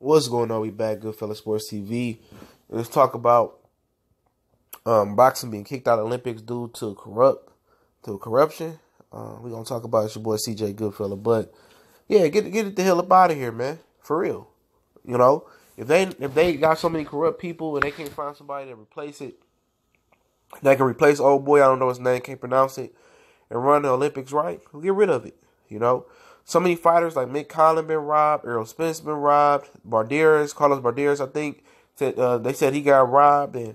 What's going on? We back, Goodfella Sports TV. Let's talk about boxing being kicked out of Olympics due to corruption. We're gonna talk about your boy CJ Goodfella, but yeah, get it the hell up out of here, man. For real. You know, if they got so many corrupt people and they can't find somebody to replace it, they can replace old boy, I don't know his name, can't pronounce it, and run the Olympics right, we'll get rid of it. You know? So many fighters like Mick Collin been robbed, Errol Spence been robbed, Carlos Barderas, I think, they said he got robbed, and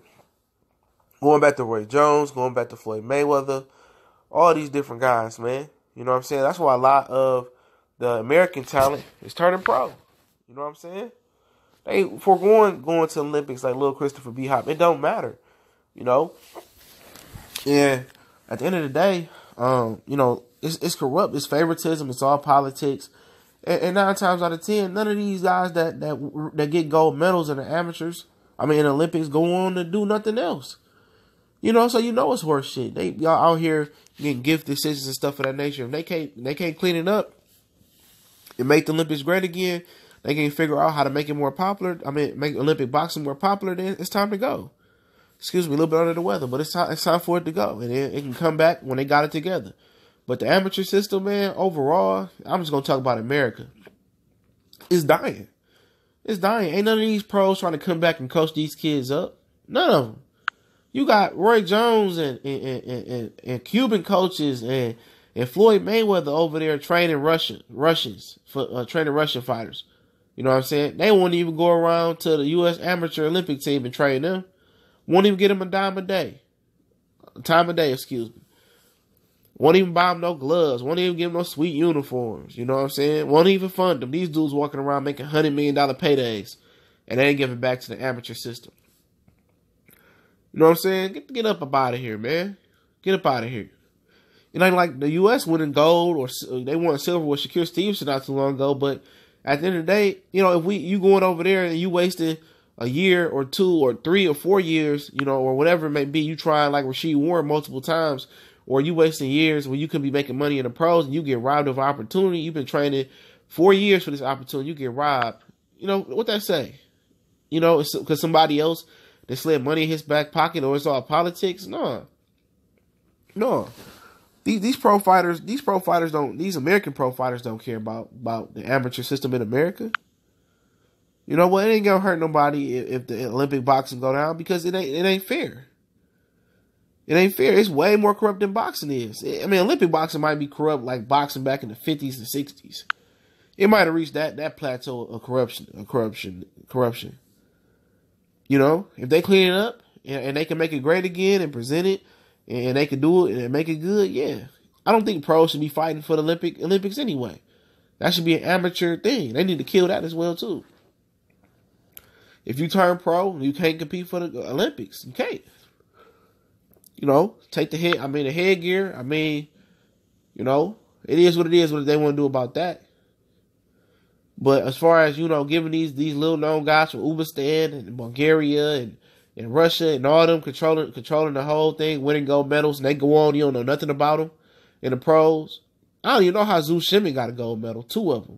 going back to Roy Jones, going back to Floyd Mayweather, all these different guys, man. You know what I'm saying? That's why a lot of the American talent is turning pro. You know what I'm saying? They going to the Olympics like little Christopher B. Hop. It don't matter. You know? And at the end of the day, you know, it's corrupt. It's favoritism. It's all politics. And 9 times out of 10, none of these guys that get gold medals in the in the Olympics go on to do nothing else. You know, so you know it's horse shit. Y'all out here getting gift decisions and stuff of that nature. If they can't clean it up and make the Olympics great again, they can't figure out how to make it more popular. Make Olympic boxing more popular. Then it's time to go. Excuse me, a little bit under the weather, but it's time for it to go, and it can come back when they got it together. But the amateur system, man, overall, I'm just gonna talk about America. It's dying. It's dying. Ain't none of these pros trying to come back and coach these kids up. None of them. You got Roy Jones and Cuban coaches and Floyd Mayweather over there training Russians for training Russian fighters. You know what I'm saying? They won't even go around to the U.S. amateur Olympic team and train them. Won't even get them a time a day, excuse me. Won't even buy them no gloves. Won't even give them no sweet uniforms. You know what I'm saying? Won't even fund them. These dudes walking around making $100 million paydays, and they ain't giving back to the amateur system. You know what I'm saying? Get up out of here, man. Get up out of here. It ain't like the U.S. winning gold or they won silver with Shakur Stevenson not too long ago. But at the end of the day, you know, if you going over there and you wasting a year or 2 or 3 or 4 years, you know, or whatever it may be, you trying like Rasheed Warren multiple times, or you wasting years when you could be making money in the pros and you get robbed of opportunity. You've been training 4 years for this opportunity. You get robbed. You know, what that say? You know, it's because somebody else that slid money in his back pocket, or it's all politics? No. These American pro fighters don't care about the amateur system in America. You know what? It ain't gonna hurt nobody if the Olympic boxing go down, because it ain't fair. It ain't fair. It's way more corrupt than boxing is. Olympic boxing might be corrupt like boxing back in the 50s and 60s. It might have reached that plateau of corruption. You know, if they clean it up and they can make it great again and present it and they can do it and make it good, yeah. I don't think pros should be fighting for the Olympics anyway. That should be an amateur thing. They need to kill that as well too. If you turn pro, you can't compete for the Olympics. You can't. You know, take the headgear. You know, it is what it is. What they want to do about that? But as far as, you know, giving these little known guys from Uzbekistan and Bulgaria and Russia and all them controlling the whole thing, winning gold medals, and they go on, you don't know nothing about them in the pros. I don't even know how Zeus Shimon got a gold medal, 2 of them.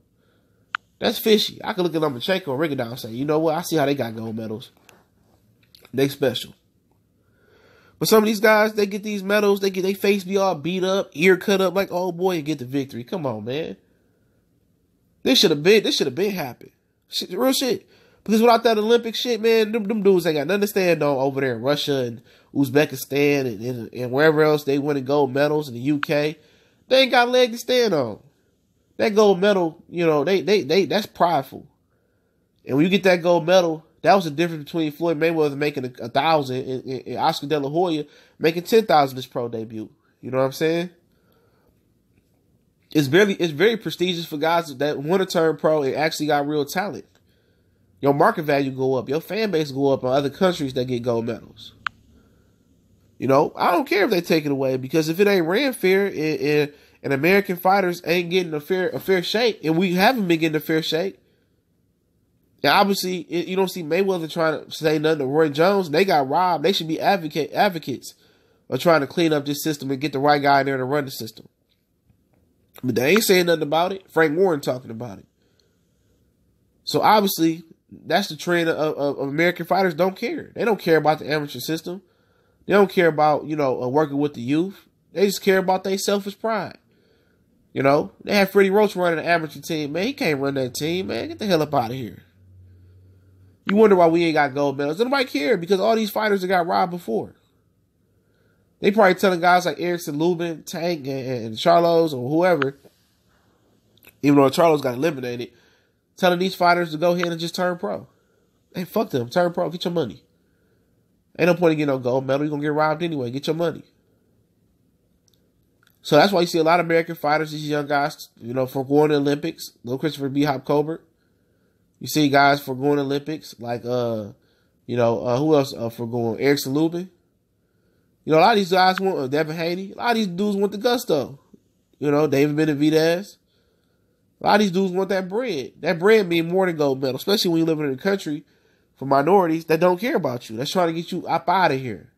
That's fishy. I could look at Lomachenko and Rigondeaux and say, you know what? I see how they got gold medals. They special. But some of these guys, they get these medals, they get their face be all beat up, ear cut up like old boy, and get the victory. Come on, man. This should have been happened. Shit, real shit. Because without that Olympic shit, man, them dudes ain't got nothing to stand on over there in Russia and Uzbekistan and wherever else they winning gold medals in the UK. They ain't got a leg to stand on. That gold medal, you know, they that's prideful. And when you get that gold medal, that was the difference between Floyd Mayweather making 1,000 and Oscar De La Hoya making 10,000 his pro debut. You know what I'm saying? It's very prestigious for guys that want to turn pro and actually got real talent. Your market value go up. Your fan base go up in other countries that get gold medals. You know, I don't care if they take it away, because if it ain't ran fair and American fighters ain't getting a fair shake, and we haven't been getting a fair shake. And obviously, you don't see Mayweather trying to say nothing to Roy Jones. They got robbed. They should be advocates of trying to clean up this system and get the right guy in there to run the system. But they ain't saying nothing about it. Frank Warren talking about it. So obviously, that's the trend of American fighters. Don't care. They don't care about the amateur system. They don't care about, working with the youth. They just care about their selfish pride. They had Freddie Roach running an amateur team. Man, he can't run that team, man. Get the hell up out of here. You wonder why we ain't got gold medals. Nobody care because all these fighters that got robbed before. They probably telling guys like Erickson, Lubin, Tank, and Charlos or whoever, even though Charlos got eliminated, telling these fighters to go ahead and just turn pro. Hey, fuck them. Turn pro. Get your money. Ain't no point in getting no gold medal. You're going to get robbed anyway. Get your money. So that's why you see a lot of American fighters, these young guys, for going to the Olympics. Little Christopher B. Hop Colbert. You see guys for going to Olympics like, who else for going? Erickson Lubin. A lot of these guys want Devin Haney. A lot of these dudes want the gusto. David Benavidez. A lot of these dudes want that bread. That bread means more than gold medal, especially when you're living in a country for minorities that don't care about you. That's trying to get you up out of here.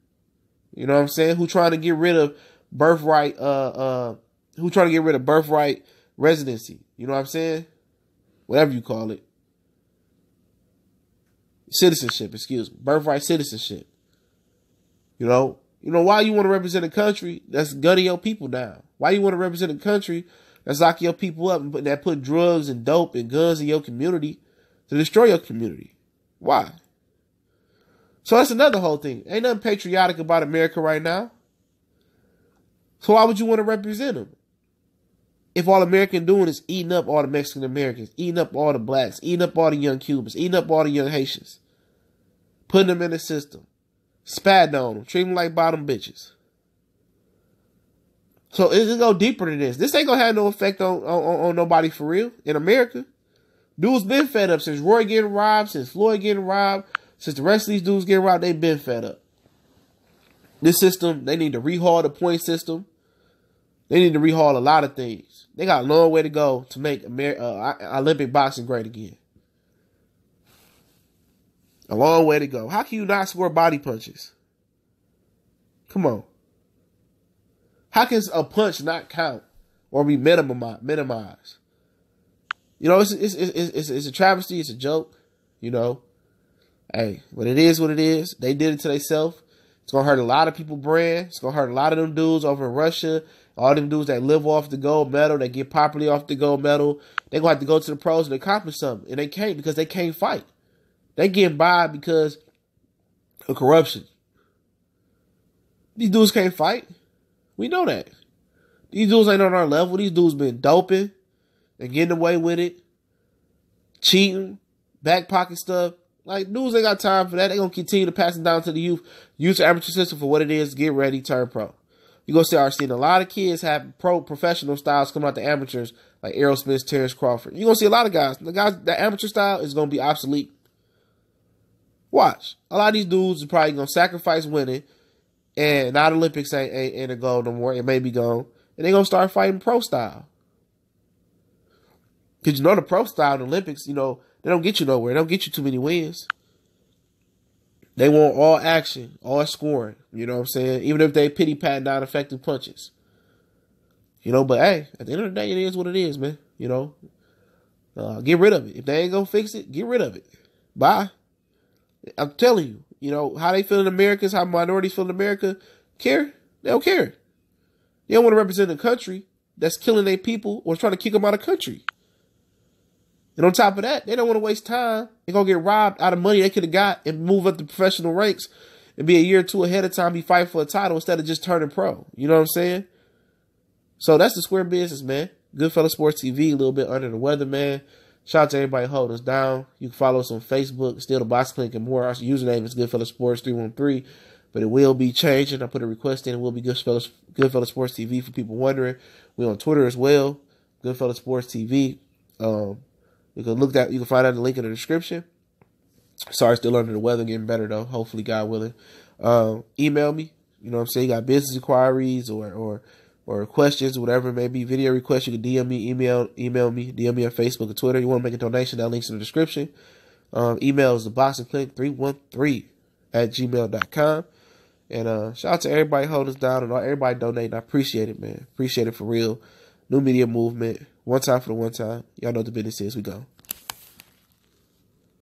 You know what I'm saying? Who trying to get rid of birthright, who trying to get rid of birthright residency. You know what I'm saying? Whatever you call it. Citizenship, excuse me. Birthright citizenship. Why you want to represent a country that's gunning your people down? Why you want to represent a country that's locking your people up and that put drugs and dope and guns in your community to destroy your community? Why? So that's another whole thing. Ain't nothing patriotic about America right now. So why would you want to represent them? If all America doing is eating up all the Mexican Americans, eating up all the blacks, eating up all the young Cubans, eating up all the young Haitians, putting them in the system, spatting on them, treating them like bottom bitches. So it go deeper than this. This ain't gonna have no effect on nobody for real in America. Dudes been fed up since Roy getting robbed, since Floyd getting robbed, since the rest of these dudes getting robbed. They been fed up. This system, they need to rehaul the point system. They need to rehaul a lot of things. They got a long way to go to make Olympic boxing great again. A long way to go. How can you not score body punches? Come on. How can a punch not count or be minimized? It's a travesty. It's a joke. Hey, but it is what it is. They did it to themselves. It's going to hurt a lot of people's brand. It's going to hurt a lot of them dudes over in Russia. All them dudes that live off the gold medal, that get popularly off the gold medal. They're going to have to go to the pros and accomplish something. And they can't because they can't fight. They getting by because of corruption. These dudes can't fight. We know that. These dudes ain't on our level. These dudes been doping and getting away with it. Cheating. Back pocket stuff. Like, dudes ain't got time for that. They gonna continue to pass it down to the youth. Use the amateur system for what it is. Get ready. Turn pro. You're gonna start seeing a lot of kids have professional styles come out to amateurs like Errol Spence, Terrence Crawford. You're gonna see a lot of guys. That amateur style is gonna be obsolete. Watch. A lot of these dudes are probably gonna sacrifice winning, and now the Olympics ain't a goal no more. It may be gone, and they're gonna start fighting pro style. Cause the pro style in the Olympics, they don't get you nowhere. They don't get you too many wins. They want all action, all scoring. You know what I'm saying? Even if they pity pat down effective punches. But hey, at the end of the day, it is what it is, man. Get rid of it. If they ain't gonna fix it, get rid of it. Bye. I'm telling you, how they feel in America, how minorities feel in America, care? They don't care. They don't want to represent a country that's killing their people or trying to kick them out of country. And on top of that, they don't want to waste time. They're going to get robbed out of money they could have got and move up the professional ranks and be a year or two ahead of time, be fighting for a title instead of just turning pro. You know what I'm saying? So that's the square business, man. Goodfellas Sports TV, a little bit under the weather, man. Shout out to everybody holding us down. You can follow us on Facebook, Still the Box Clinic and more. Our username is Goodfellas Sports 313, but it will be changing. I put a request in. It will be Goodfellas Sports TV for people wondering. We're on Twitter as well, Goodfellas Sports TV. You can find out the link in the description. Sorry, still under the weather, getting better though. Hopefully, God willing. Email me. You know what I'm saying? You got business inquiries or questions, whatever it may be. Video requests, you can DM me, email me, DM me on Facebook or Twitter. You want to make a donation, that link's in the description. Email is theboxingclinic313@gmail.com. And shout out to everybody holding us down and everybody donating. I appreciate it, man. Appreciate it for real. New media movement. One time for the one time. Y'all know what the business is. We go.